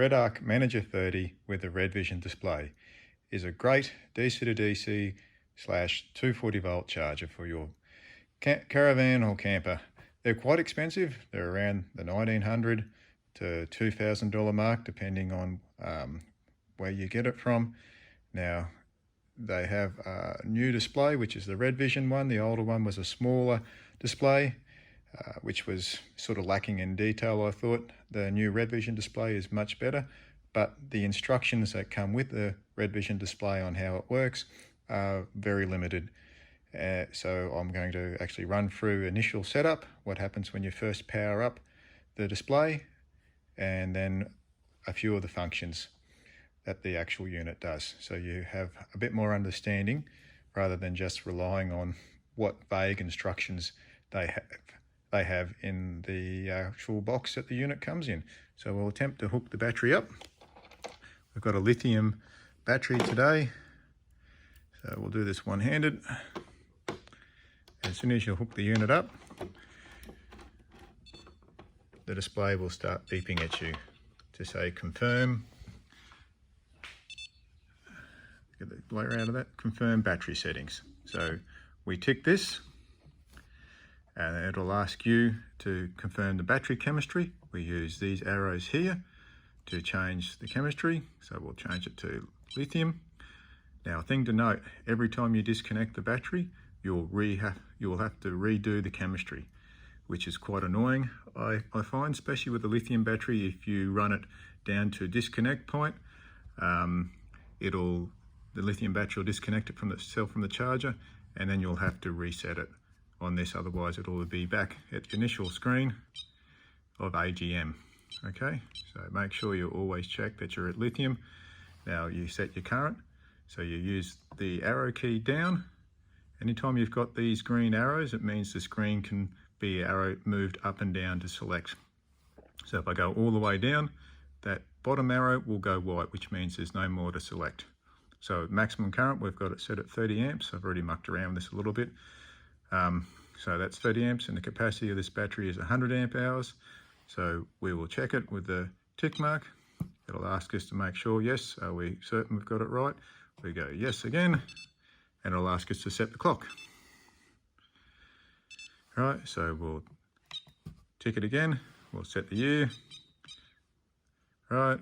Redarc Manager 30 with a Red Vision display is a great DC to DC / 240 volt charger for your caravan or camper. They're quite expensive. They're around the $1,900 to $2,000 mark, depending on where you get it from. Now, they have a new display, which is the Red Vision one. The older one was a smaller display, which was sort of lacking in detail, I thought. The new Red Vision display is much better, but the instructions that come with the Red Vision display on how it works are very limited. So I'm going to actually run through initial setup, what happens when you first power up the display, and then a few of the functions that the actual unit does. So you have a bit more understanding rather than just relying on what vague instructions they have in the actual box that the unit comes in. So we'll attempt to hook the battery up. We've got a lithium battery today, so we'll do this one-handed. As soon as you hook the unit up, the display will start beeping at you to say confirm. Get the glare out of that. Confirm battery settings. So we tick this, and it'll ask you to confirm the battery chemistry. We use these arrows here to change the chemistry, so we'll change it to lithium. Now, a thing to note, every time you disconnect the battery, you'll have to redo the chemistry, which is quite annoying, I find, especially with the lithium battery. If you run it down to disconnect point, the lithium battery will disconnect it from itself from the charger, and then you'll have to reset it on this, otherwise it'll be back at the initial screen of AGM. Okay, so make sure you always check that you're at lithium. Now you set your current, so you use the arrow key down. Anytime you've got these green arrows, it means the screen can be moved up and down to select. So if I go all the way down, that bottom arrow will go white, which means there's no more to select. So maximum current, we've got it set at 30 amps. I've already mucked around with this a little bit. So that's 30 amps, and the capacity of this battery is 100 amp hours. So we will check it with the tick mark. It'll ask us to make sure, yes, are we certain we've got it right? We go yes again, and it'll ask us to set the clock. Right, so we'll tick it again. We'll set the year. Right,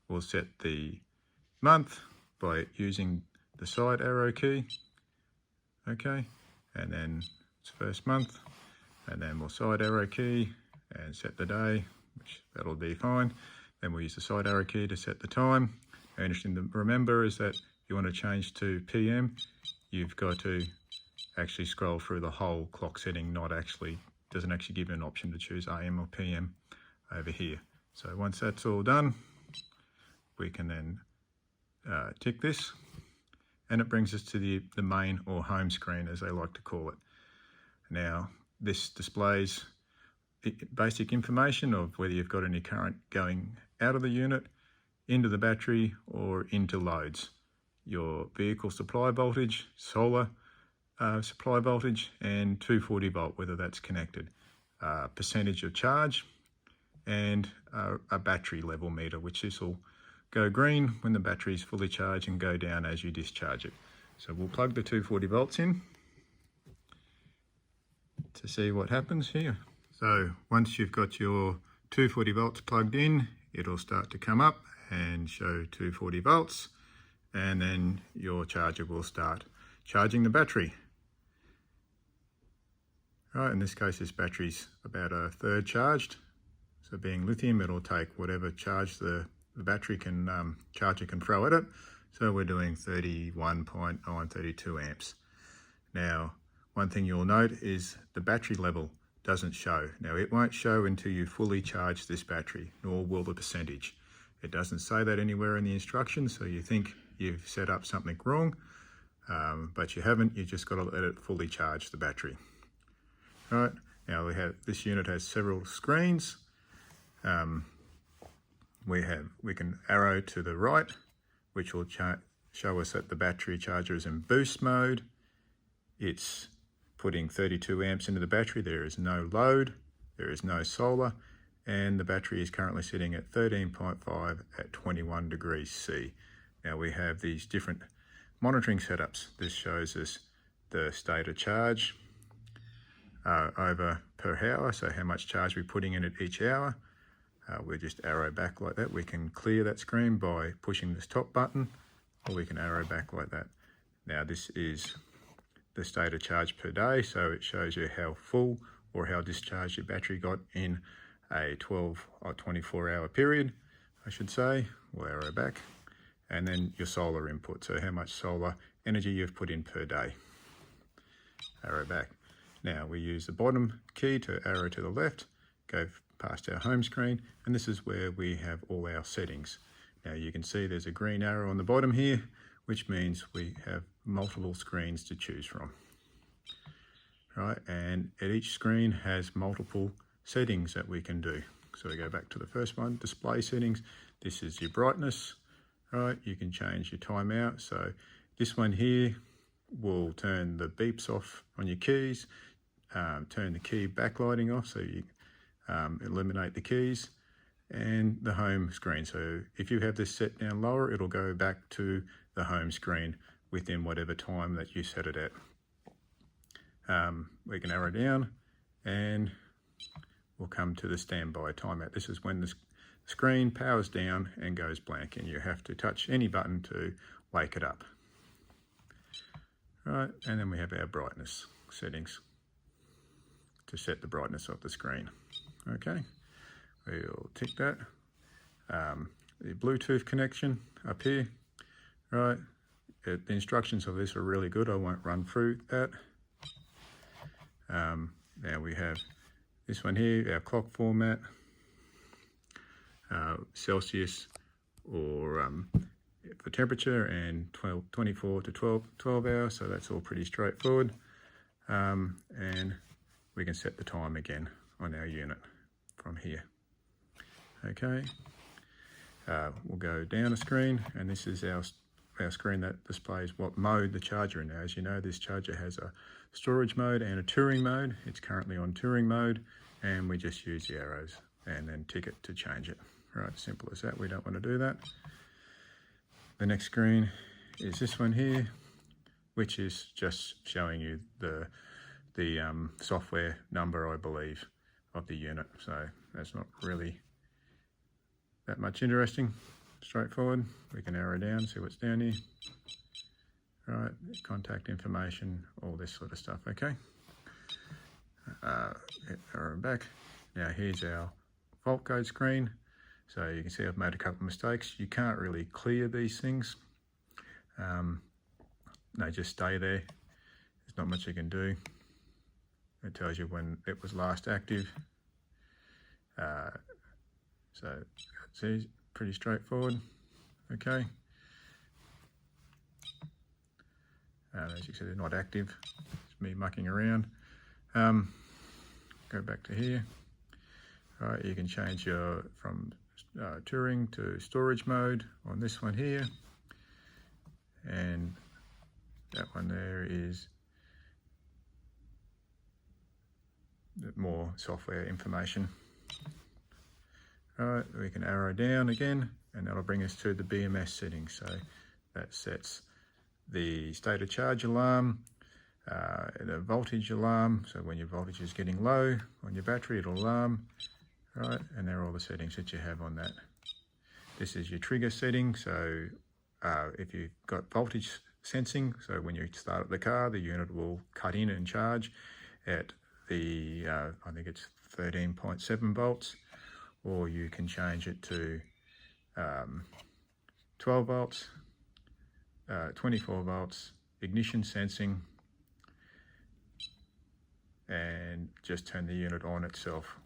we'll set the month by using the side arrow key. Okay, and then it's first month, and then we'll side arrow key and set the day, which that'll be fine. Then we'll use the side arrow key to set the time. And interesting to remember is that if you want to change to PM, you've got to actually scroll through the whole clock setting, doesn't actually give you an option to choose AM or PM over here. So once that's all done, we can then tick this, and it brings us to the main or home screen, as they like to call it. Now, this displays basic information of whether you've got any current going out of the unit, into the battery, or into loads. Your vehicle supply voltage, solar supply voltage, and 240 volt, whether that's connected. Percentage of charge, and a battery level meter, which this will go green when the battery is fully charged and go down as you discharge it. So we'll plug the 240 volts in to see what happens here. So once you've got your 240 volts plugged in, it'll start to come up and show 240 volts, and then your charger will start charging the battery. Right, in this case, this battery's about a third charged. So being lithium, it'll take whatever charge the battery charger can throw at it. So we're doing 31.932 amps. Now, one thing you'll note is the battery level doesn't show. Now, it won't show until you fully charge this battery, nor will the percentage. It doesn't say that anywhere in the instructions, so you think you've set up something wrong, but you haven't. You just got to let it fully charge the battery. All right, now this unit has several screens. We can arrow to the right, which will show us that the battery charger is in boost mode. It's putting 32 amps into the battery. There is no load, there is no solar, and the battery is currently sitting at 13.5 at 21 degrees C. Now we have these different monitoring setups. This shows us the state of charge over per hour, so how much charge we're putting in at each hour. We'll just arrow back like that. We can clear that screen by pushing this top button, or we can arrow back like that. Now this is the state of charge per day, so it shows you how full or how discharged your battery got in a 12 or 24 hour period, I should say. We'll arrow back. And then your solar input, so how much solar energy you've put in per day. Arrow back. Now we use the bottom key to arrow to the left, go past our home screen, and this is where we have all our settings. Now you can see there's a green arrow on the bottom here, which means we have multiple screens to choose from. Right, and at each screen has multiple settings that we can do. So we go back to the first one, display settings. This is your brightness, right? You can change your timeout. So this one here will turn the beeps off on your keys, turn the key backlighting off, so you eliminate the keys, and the home screen. So if you have this set down lower, it'll go back to the home screen within whatever time that you set it at. We can arrow down and we'll come to the standby timeout. This is when the screen powers down and goes blank, and you have to touch any button to wake it up. Right, and then we have our brightness settings to set the brightness of the screen. Okay, we'll tick that. The Bluetooth connection up here, right? The instructions of this are really good. I won't run through that. Now we have this one here, our clock format, Celsius or for temperature, and 24 to 12 hours, so that's all pretty straightforward. And we can set the time again on our unit from here. Okay, we'll go down a screen, and this is our screen that displays what mode the charger in. Now, as you know, this charger has a storage mode and a touring mode. It's currently on touring mode, and we just use the arrows and then tick it to change it. Right, simple as that. We don't want to do that. The next screen is this one here, which is just showing you the software number, I believe, of the unit. So that's not really that much interesting. Straightforward. We can arrow down, see what's down here. Right, contact information, all this sort of stuff. Okay. Arrow back. Now here's our fault code screen. So you can see I've made a couple of mistakes. You can't really clear these things. They just stay there. There's not much you can do. It tells you when it was last active. So that's easy, pretty straightforward. Okay. As you can see, they're not active. It's me mucking around. Go back to here. All right, you can change your from touring to storage mode on this one here, and that one there is more software information. All right, we can arrow down again, and that'll bring us to the BMS settings. So that sets the state of charge alarm, the voltage alarm, so when your voltage is getting low on your battery, it'll alarm. Right, and there are all the settings that you have on that. This is your trigger setting, so if you've got voltage sensing, so when you start up the car, the unit will cut in and charge at the, I think it's 13.7 volts, or you can change it to 12 volts, 24 volts, ignition sensing, and just turn the unit on itself.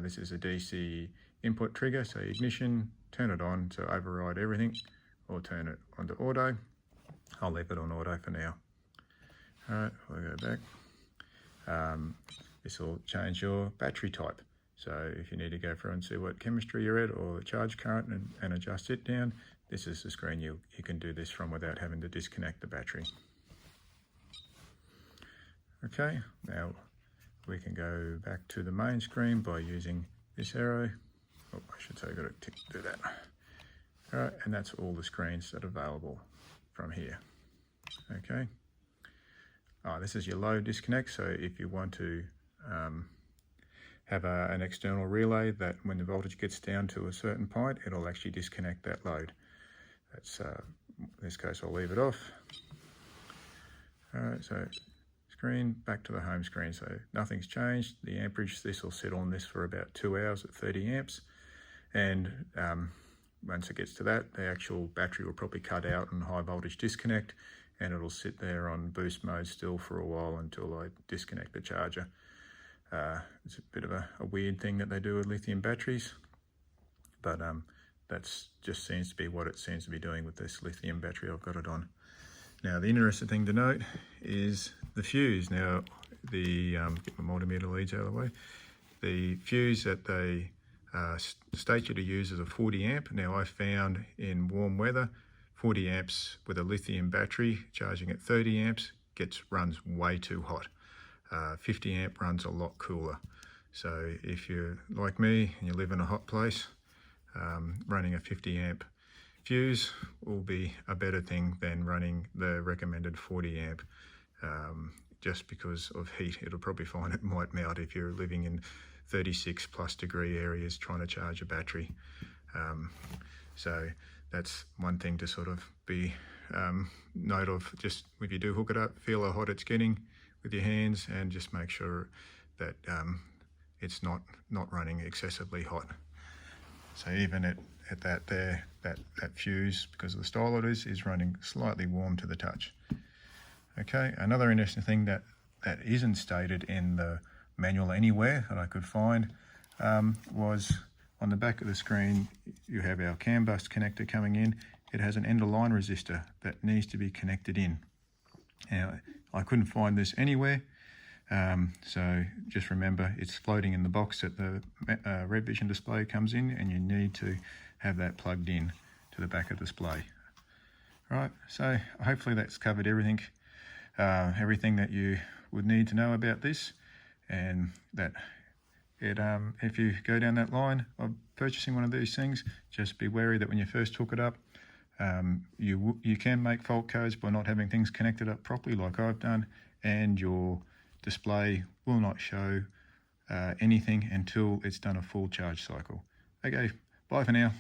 This is a DC input trigger, so ignition, turn it on to override everything, or turn it onto auto. I'll leave it on auto for now. All right, we'll go back. This will change your battery type. So if you need to go through and see what chemistry you're at, or the charge current, and adjust it down, this is the screen you can do this from without having to disconnect the battery. Okay, now we can go back to the main screen by using this arrow. Oh, I should say I've got to do that. All right, and that's all the screens that are available from here. Okay. This is your low disconnect, so if you want to have an external relay that when the voltage gets down to a certain point, it'll actually disconnect that load. That's, in this case, I'll leave it off. All right, so screen, back to the home screen. So nothing's changed. The amperage, this will sit on this for about 2 hours at 30 amps. And once it gets to that, the actual battery will probably cut out and high voltage disconnect, and it'll sit there on boost mode still for a while until I disconnect the charger. It's a bit of a weird thing that they do with lithium batteries, but that's just seems to be what it seems to be doing with this lithium battery I've got it on. Now the interesting thing to note is the fuse. Now get my multimeter leads out of the way. The fuse that they state you to use is a 40 amp. Now I found in warm weather, 40 amps with a lithium battery charging at 30 amps runs way too hot. 50 amp runs a lot cooler. So if you're like me and you live in a hot place, running a 50 amp fuse will be a better thing than running the recommended 40 amp. Just because of heat, it'll probably find it might melt if you're living in 36 plus degree areas trying to charge a battery. So that's one thing to sort of be note of. Just if you do hook it up, feel how hot it's getting with your hands, and just make sure that it's not running excessively hot. So even at that fuse, because of the style it is running slightly warm to the touch. Okay, another interesting thing that isn't stated in the manual anywhere that I could find was on the back of the screen. You have our CAN bus connector coming in. It has an end of line resistor that needs to be connected in. Now I couldn't find this anywhere, so just remember it's floating in the box that the Red Vision display comes in, and you need to have that plugged in to the back of the display. Right, so hopefully that's covered everything that you would need to know about this, and that if you go down that line of purchasing one of these things, just be wary that when you first hook it up, you can make fault codes by not having things connected up properly like I've done, and your display will not show anything until it's done a full charge cycle. Okay, bye for now.